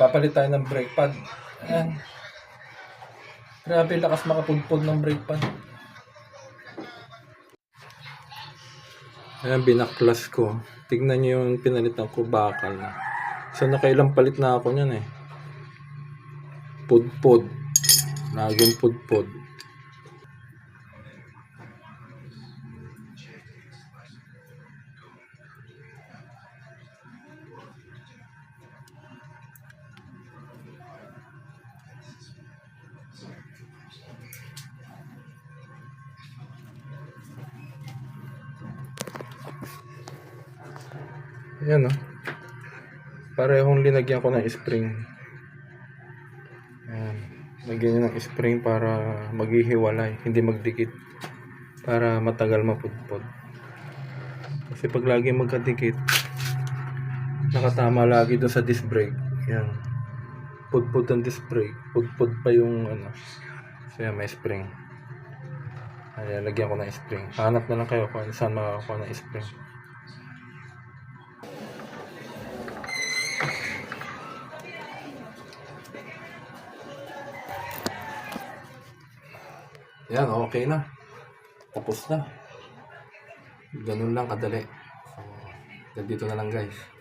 Papalit tayo ng brake pad. Ayan. Grabe lakas makapudpod ng brake pad. Ayan, binaklas ko. Tignan nyo yung pinalitan ko bakal. So nakailang palit na ako nyan eh. Pudpod. Laging pudpod. Ayan o. Parehong linagyan ko ng spring. Ayan. Lagyan nyo ng spring para maghihiwalay. Hindi magdikit. Para matagal mapudpod. Kasi pag lagi magkadikit, nakatama lagi doon sa disc brake. Ayan. Pudpod ang disc brake. Pudpod pa yung ano. So yan, may spring. Ayan, lagyan ko ng spring. Hanap na lang kayo kung saan makakakuha ng spring. Yan, okay na. Tapos na. Ganun lang kadali. So, dito na lang guys.